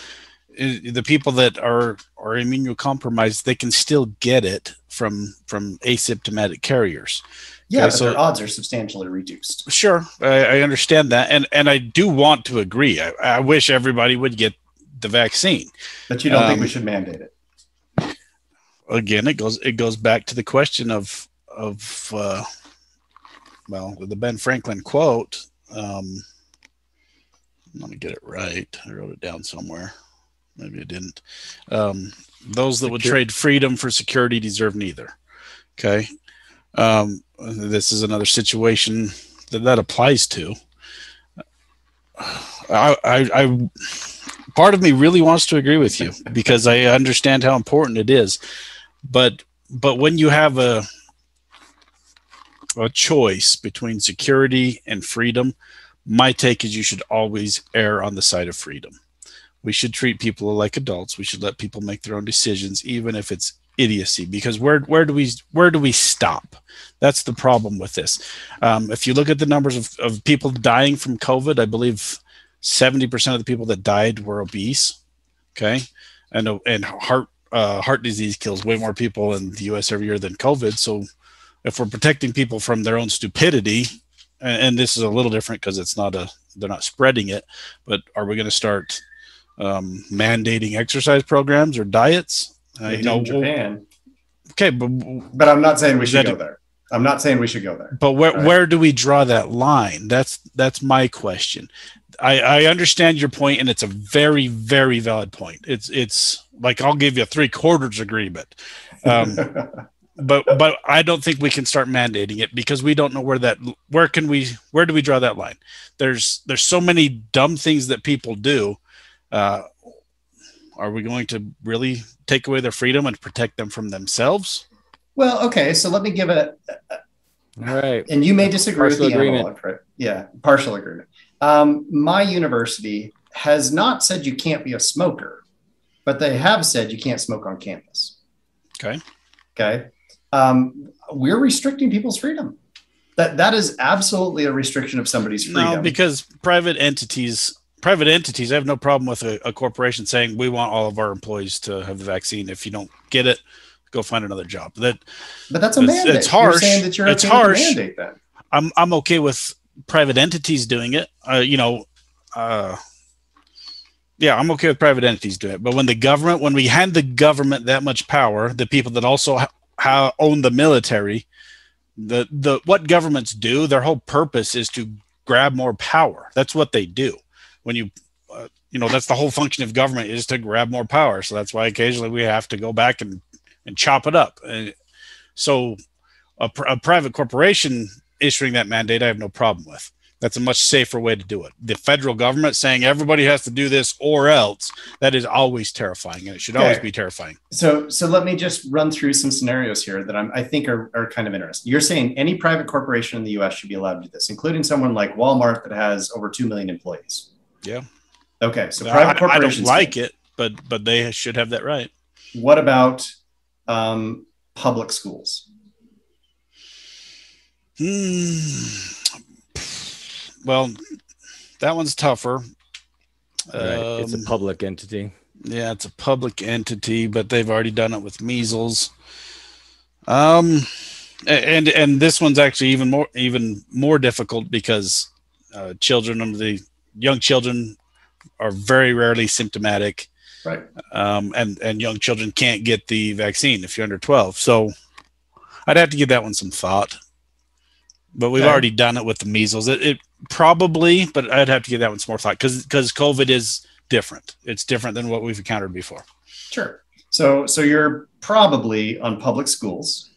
the people that are immunocompromised, they can still get it from asymptomatic carriers. Yeah, okay, but their odds are substantially reduced. Sure, I understand that, and I do want to agree. I wish everybody would get the vaccine, but you don't think we should mandate it? Again, it goes back to the question of the Ben Franklin quote. Let me get it right. I wrote it down somewhere. Maybe I didn't. Those that would trade freedom for security deserve neither. Okay. This is another situation that applies to. I part of me really wants to agree with you because I understand how important it is. But when you have a choice between security and freedom, my take is you should always err on the side of freedom. We should treat people like adults. We should let people make their own decisions, even if it's idiocy. Because where do we stop? That's the problem with this. If you look at the numbers of people dying from COVID, I believe 70% of the people that died were obese. Okay, and heart disease kills way more people in the U.S. every year than COVID. So if we're protecting people from their own stupidity, and this is a little different because they're not spreading it, but are we going to start mandating exercise programs or diets? In Japan. Okay, but I'm not saying we should go there. I'm not saying we should go there. But where do we draw that line? That's my question. I understand your point, and it's a very, very valid point. It's like I'll give you a 3/4 agreement, but I don't think we can start mandating it because we don't know where do we draw that line? There's so many dumb things that people do. Are we going to really take away their freedom and protect them from themselves? Well, okay, so let me give it. All right, and you may disagree with the analog, right? Yeah, partial agreement. My university has not said you can't be a smoker, but they have said you can't smoke on campus. Okay. We're restricting people's freedom. That is absolutely a restriction of somebody's freedom. No, because private entities, I have no problem with a corporation saying we want all of our employees to have the vaccine. If you don't get it, go find another job. But that's a mandate. It's harsh. You're saying that you're it's okay harsh. With the mandate then. I'm okay with private entities doing it. I'm okay with private entities doing it. But when we hand the government that much power, the people that also own the military, what governments do, their whole purpose is to grab more power. That's what they do. When that's the whole function of government, is to grab more power. So that's why occasionally we have to go back and chop it up. And so a private corporation issuing that mandate, I have no problem with. That's a much safer way to do it. The federal government saying everybody has to do this or else, that is always terrifying, and it should always be terrifying. So let me just run through some scenarios here that I think are kind of interesting. You're saying any private corporation in the U.S. should be allowed to do this, including someone like Walmart that has over 2 million employees. Yeah. Okay, so private corporations. I don't like it, but they should have that right. What about public schools? Well, that one's tougher. Right. It's a public entity. Yeah, it's a public entity, but they've already done it with measles. And this one's actually even more difficult because young children are very rarely symptomatic, right? And young children can't get the vaccine if you're under 12. So I'd have to give that one some thought. But we've already done it with the measles. It probably, but I'd have to give that one some more thought because COVID is different. It's different than what we've encountered before. Sure. So you're probably on public schools,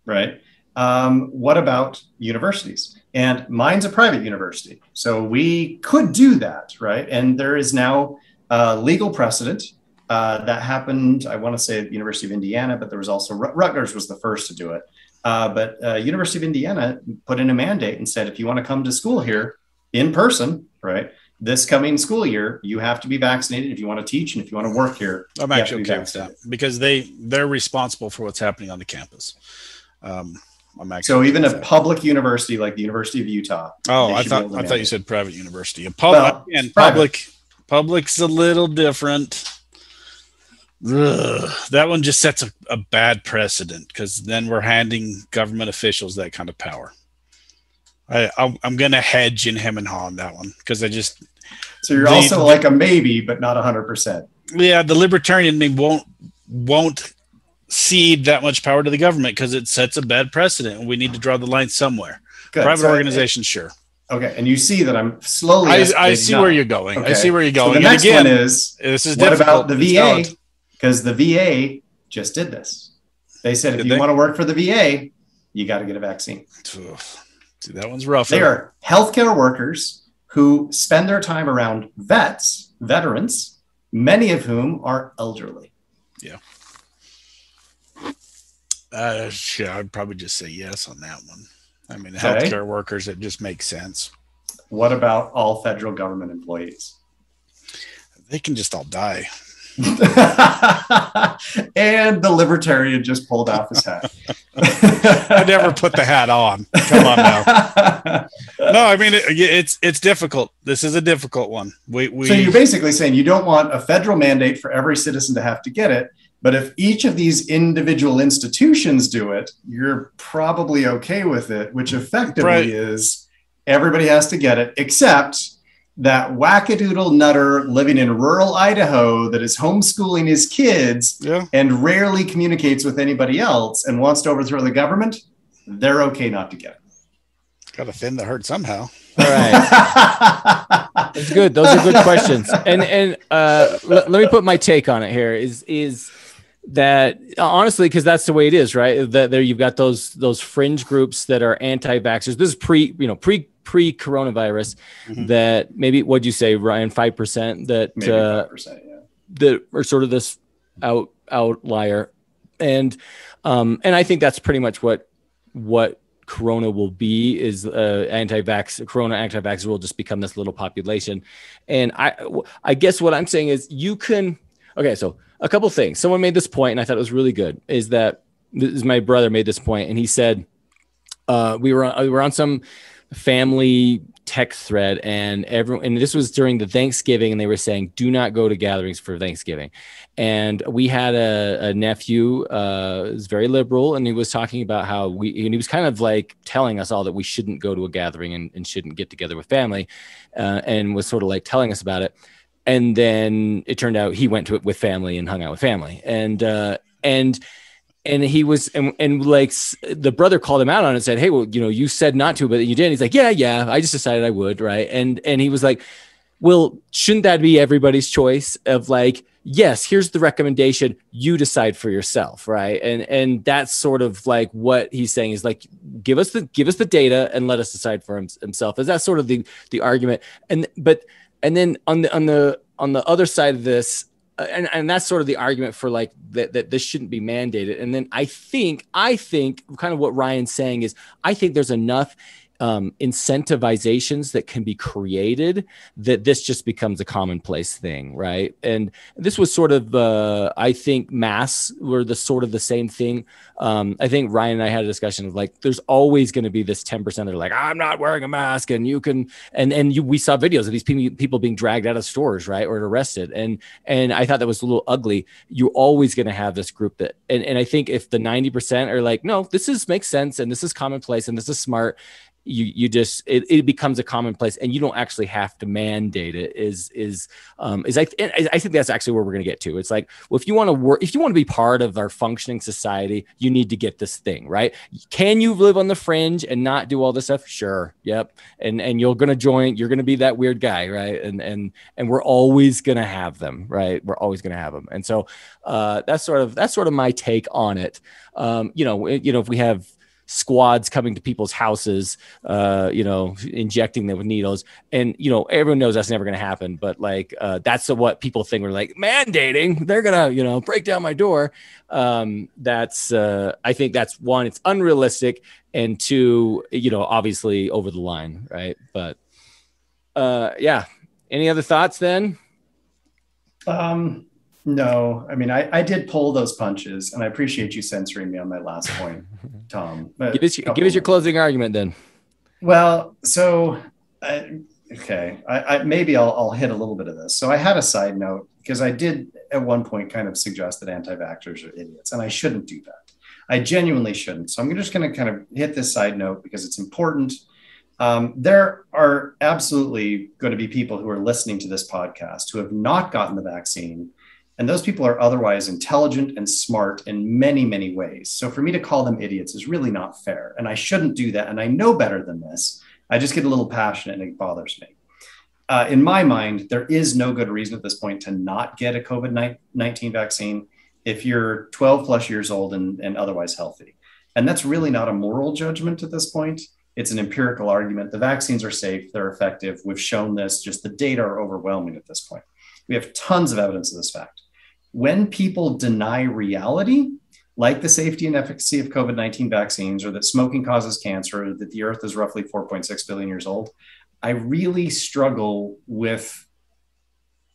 right? What about universities? And mine's a private university. So we could do that, right? And there is now legal precedent that happened, I want to say at the University of Indiana, but there was also Rutgers was the first to do it. But University of Indiana put in a mandate and said, if you want to come to school here in person, right, this coming school year, you have to be vaccinated if you want to teach and if you want to work here. I'm actually okay with that because they're responsible for what's happening on the campus. So even a public university like the University of Utah. Oh, I thought you said private university. Public's a little different. Ugh, that one just sets a bad precedent because then we're handing government officials that kind of power. I'm going to hedge in hem and haw on that one because So you're also like a maybe, but not 100%. Yeah, the libertarian me won't cede that much power to the government because it sets a bad precedent, and we need to draw the line somewhere. Good. Private organizations, sure. Okay, and you see that I'm slowly. I see where you're going. Okay. I see where you're going. So the next one is this is what difficult. about the VA? Because the VA just did this. They said if you want to work for the VA, you got to get a vaccine. See, that one's rough. They are healthcare workers who spend their time around veterans, many of whom are elderly. Yeah. I'd probably just say yes on that one. I mean, healthcare workers, it just makes sense. What about all federal government employees? They can just all die. And the libertarian just pulled off his hat. I never put the hat on. Come on now. No, I mean, it's difficult. This is a difficult one. So you're basically saying you don't want a federal mandate for every citizen to have to get it. But if each of these individual institutions do it, you're probably okay with it, which effectively is everybody has to get it, except that wackadoodle nutter living in rural Idaho that is homeschooling his kids and rarely communicates with anybody else and wants to overthrow the government. They're okay not to get it. Got to thin the herd somehow. All right. That's good. Those are good questions. And let me put my take on it here is that honestly, because that's the way it is, right? That there you've got those fringe groups that are anti-vaxxers. This is pre-coronavirus that maybe, what'd you say, Ryan, 5% that maybe 5%, that are sort of this outlier. And I think that's pretty much what Corona will be is Corona anti-vaxxers will just become this little population. And I guess what I'm saying is so a couple things. Someone made this point, and I thought it was really good. My brother made this point, and he said we were on some family text thread, and this was during the Thanksgiving, and they were saying do not go to gatherings for Thanksgiving. And we had a nephew, is very liberal, and he was talking about how he was kind of like telling us all that we shouldn't go to a gathering and shouldn't get together with family, and was sort of like telling us about it. And then it turned out he went to it with family and hung out with family. And he was, and like the brother called him out on it and said, hey, well, you said not to, but you did. And he's like, yeah, I just decided I would. Right. And he was like, well, shouldn't that be everybody's choice of like, yes, here's the recommendation. You decide for yourself. Right. And that's sort of like what he's saying is like, give us the data and let us decide for himself. Is that sort of the argument? And then on the other side of this, and that's sort of the argument for like that this shouldn't be mandated. And then I think kind of what Ryan's saying is I think there's enough incentivizations that can be created, that this just becomes a commonplace thing, right? And this was sort of, I think masks were the same thing. I think Ryan and I had a discussion of like, there's always going to be this 10% that are like, I'm not wearing a mask, and you can, we saw videos of these people being dragged out of stores, right, or arrested, and I thought that was a little ugly. You're always going to have this group that, and I think if the 90% are like, no, makes sense, and this is commonplace, and this is smart, it becomes a commonplace, and you don't actually have to mandate it. I think that's actually where we're going to get to. It's like, well, if you want to be part of our functioning society, you need to get this thing right. Can you live on the fringe and not do all this stuff? Sure. Yep. And you're going to be that weird guy. Right. And we're always going to have them, right? We're always going to have them. And so, that's sort of my take on it. If we have squads coming to people's houses, injecting them with needles, and everyone knows that's never going to happen, but like that's what people think. We're like, mandating, they're gonna break down my door. I think that's one, it's unrealistic, and two, obviously over the line, right? But yeah, any other thoughts then? No, I mean, I did pull those punches, and I appreciate you censoring me on my last point, Tom. Give us your closing argument then. Well, so, okay, maybe I'll hit a little bit of this. So I had a side note, because I did at one point kind of suggest that anti-vaxxers are idiots, and I shouldn't do that. I genuinely shouldn't. So I'm just going to kind of hit this side note because it's important. There are absolutely going to be people who are listening to this podcast who have not gotten the vaccine. And those people are otherwise intelligent and smart in many, many ways. So for me to call them idiots is really not fair. And I shouldn't do that. And I know better than this. I just get a little passionate, and it bothers me. In my mind, there is no good reason at this point to not get a COVID-19 vaccine if you're 12 plus years old and otherwise healthy. And that's really not a moral judgment at this point. It's an empirical argument. The vaccines are safe. They're effective. We've shown this. Just the data are overwhelming at this point. We have tons of evidence of this fact. When people deny reality, like the safety and efficacy of COVID-19 vaccines, or that smoking causes cancer, or that the earth is roughly 4.6 billion years old, I really struggle with,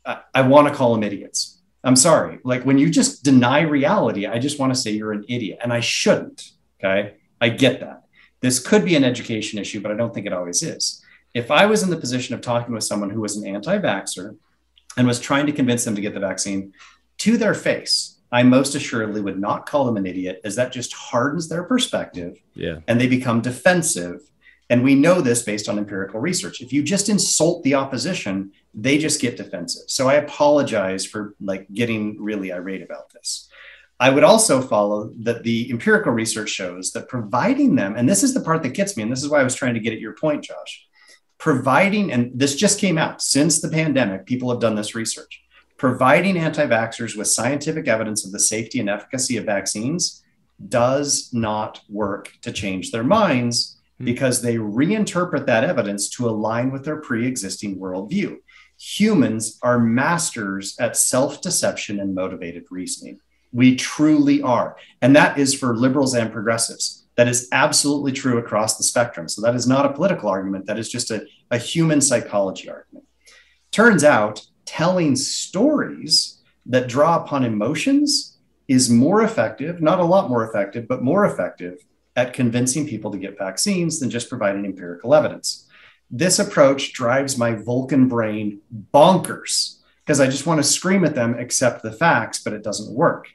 I want to call them idiots. I'm sorry. Like, when you just deny reality, I just want to say you're an idiot, and I shouldn't. Okay. I get that. This could be an education issue, but I don't think it always is. If I was in the position of talking with someone who was an anti-vaxxer and was trying to convince them to get the vaccine, to their face, I most assuredly would not call them an idiot, as that just hardens their perspective. Yeah. And they become defensive. And we know this based on empirical research. If you just insult the opposition, they just get defensive. So I apologize for getting really irate about this. I would also follow that the empirical research shows that providing them, and this is the part that gets me, and this is why I was trying to get at your point, Josh, providing, and this just came out since the pandemic, people have done this research. Providing anti-vaxxers with scientific evidence of the safety and efficacy of vaccines does not work to change their minds, because they reinterpret that evidence to align with their pre-existing worldview. Humans are masters at self-deception and motivated reasoning. We truly are. And that is for liberals and progressives. That is absolutely true across the spectrum. So that is not a political argument. That is just a human psychology argument. Turns out, telling stories that draw upon emotions is more effective, not a lot more effective, but more effective at convincing people to get vaccines than just providing empirical evidence. This approach drives my Vulcan brain bonkers, because I just want to scream at them, accept the facts, but it doesn't work.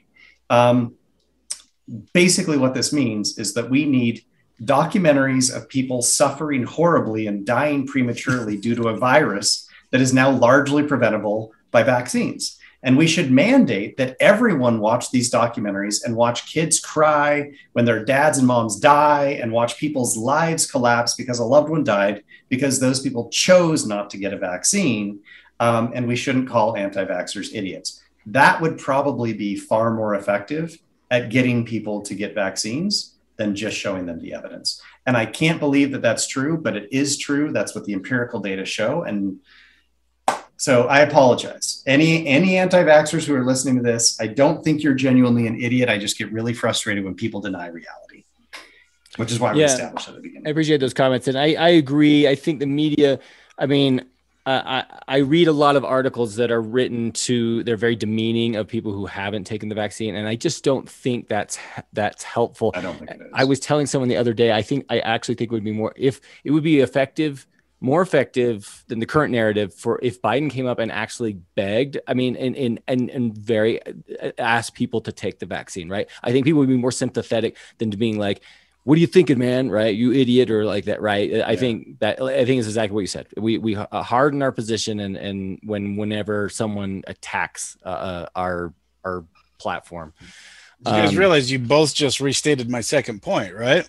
Basically, what this means is that we need documentaries of people suffering horribly and dying prematurely due to a virus that is now largely preventable by vaccines. And we should mandate that everyone watch these documentaries and watch kids cry when their dads and moms die, and watch people's lives collapse because a loved one died because those people chose not to get a vaccine. And we shouldn't call anti-vaxxers idiots. That would probably be far more effective at getting people to get vaccines than just showing them the evidence. And I can't believe that that's true, but it is true. That's what the empirical data show. And so I apologize. Any anti-vaxxers who are listening to this, I don't think you're genuinely an idiot. I just get really frustrated when people deny reality. which is why we established at the beginning. I appreciate those comments. And I agree. I think the media, I mean, I read a lot of articles that are written they're very demeaning of people who haven't taken the vaccine. And I just don't think that's helpful. I don't think it is. I was telling someone the other day, I actually think it would be more effective than the current narrative if Biden came up and actually begged, I mean, and very asked people to take the vaccine, right? I think people would be more sympathetic than to being like, what are you thinking, man? Right. You idiot, or like that. Right. I think it's exactly what you said. We harden our position. And whenever someone attacks our platform, you guys realize you both just restated my second point, right?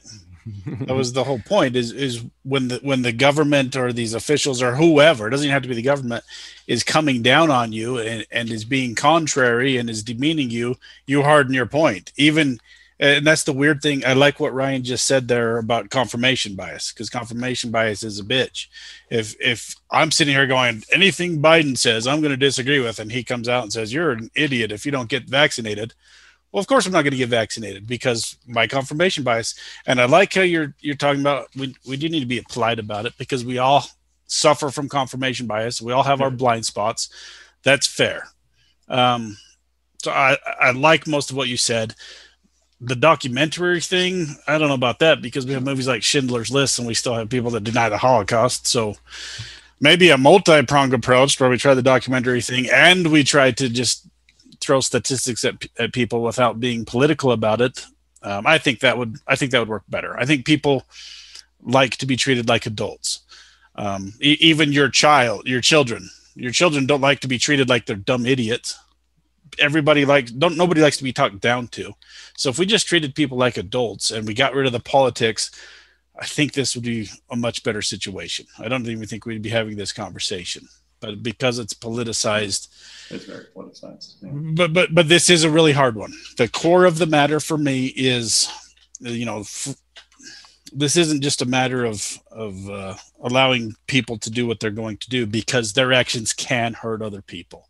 That was the whole point is when the government or these officials or whoever, it doesn't even have to be the government, is coming down on you and is being contrary and is demeaning you, you harden your point. And that's the weird thing. I like what Ryan just said there about confirmation bias, because confirmation bias is a bitch. If I'm sitting here going, anything Biden says, I'm going to disagree with, and he comes out and says, you're an idiot if you don't get vaccinated. Well, of course I'm not going to get vaccinated because my confirmation bias. And I like how you're talking about, we do need to be polite about it, because we all suffer from confirmation bias. We all have our blind spots. That's fair. So I like most of what you said. The documentary thing, I don't know about that, because we have movies like Schindler's List and we still have people that deny the Holocaust. So maybe a multi-pronged approach where we try the documentary thing and we try to just throw statistics at people without being political about it. I think that would work better. I think people like to be treated like adults. Even your children don't like to be treated like they're dumb idiots. Nobody likes to be talked down to. So if we just treated people like adults and we got rid of the politics, I think this would be a much better situation. I don't even think we'd be having this conversation, but because it's politicized, it's very politicized. Yeah. But this is a really hard one. The core of the matter for me is, this isn't just a matter of allowing people to do what they're going to do, because their actions can hurt other people.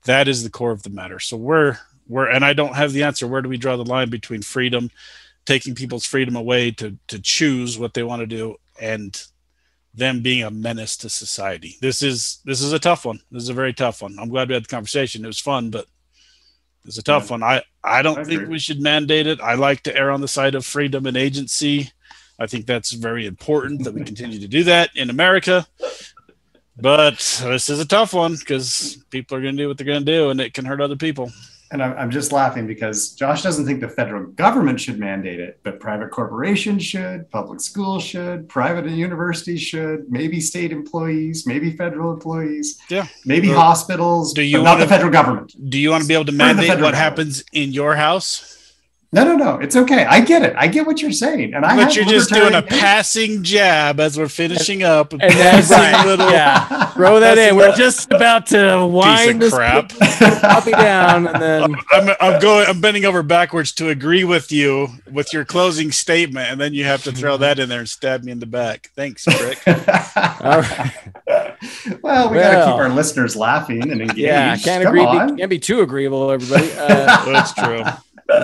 That is the core of the matter. So and I don't have the answer. Where do we draw the line between freedom, taking people's freedom away to choose what they want to do, and them being a menace to society? This is a tough one. This is a very tough one. I'm glad we had the conversation. It was fun, but it's a tough one. I don't think we should mandate it. I like to err on the side of freedom and agency. I think that's very important that we continue to do that in America. But this is a tough one, because people are going to do what they're going to do, and it can hurt other people. And I'm just laughing because Josh doesn't think the federal government should mandate it, but private corporations should, public schools should, private universities should, maybe state employees, maybe federal employees, maybe hospitals, but not the federal government. Do you want to be able to mandate what happens in your house? No. It's okay. I get it. I get what you're saying. But you're just doing a passing jab as we're finishing up. And that's right. Throw that in. We're just about to wind this puppy down, and then I'm bending over backwards to agree with you with your closing statement, and then you have to throw that in there and stab me in the back. Thanks, Rick. All right. Well, we got to keep our listeners laughing and engaged. Yeah, can't be too agreeable, everybody. That's true.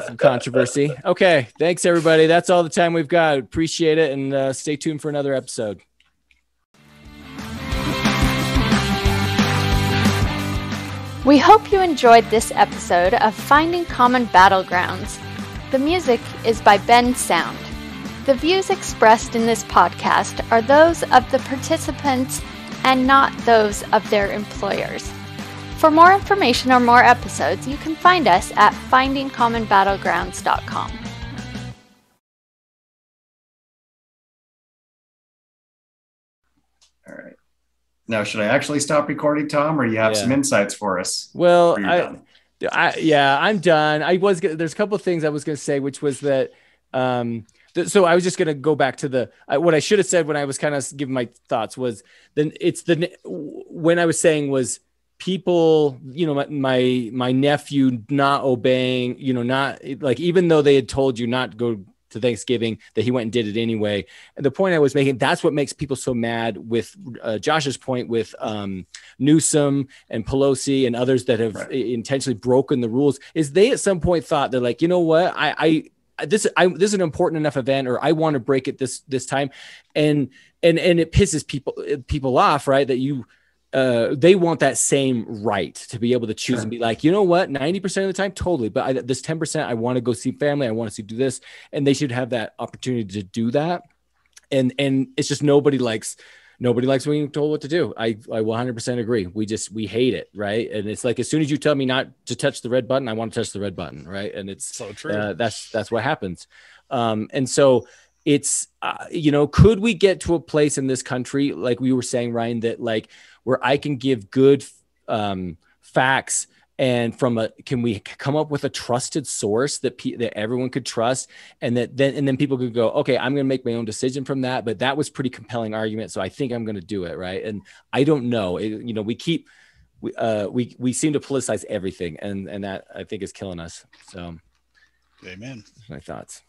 Some controversy. Okay, thanks everybody. That's all the time we've got. Appreciate it, and stay tuned for another episode. We hope you enjoyed this episode of Finding Common Battlegrounds. The music is by Ben Sound. The views expressed in this podcast are those of the participants and not those of their employers. For more information or more episodes, you can find us at findingcommonbattlegrounds.com. All right. Now, should I actually stop recording, Tom, or you have some insights for us? Well, I'm done. There's a couple of things I was going to say, which was that, so I was just going to go back to what I should have said when I was kind of giving my thoughts was, when I was saying was, people, my nephew not obeying, not like, even though they had told you not to go to Thanksgiving, that he went and did it anyway. And the point I was making, that's what makes people so mad with Josh's point with Newsom and Pelosi and others that have intentionally broken the rules, is they at some point thought, they're like, you know what, this is an important enough event, or I want to break it this time. And it pisses people off, right? That they want that same right to be able to choose and be like, you know what, 90% of the time, totally. But this 10%, I want to go see family. I want to do this. And they should have that opportunity to do that. And it's just nobody likes being told what to do. I 100% agree. We hate it. Right. And it's like, as soon as you tell me not to touch the red button, I want to touch the red button. Right. And it's so true. That's what happens. And so it's, could we get to a place in this country, like we were saying, Ryan, that like, where I can give good facts, and can we come up with a trusted source that everyone could trust, and then people could go, okay, I'm going to make my own decision from that. But that was pretty compelling argument, so I think I'm going to do it. Right. And I don't know, we seem to politicize everything, and that I think is killing us. So, amen. My thoughts.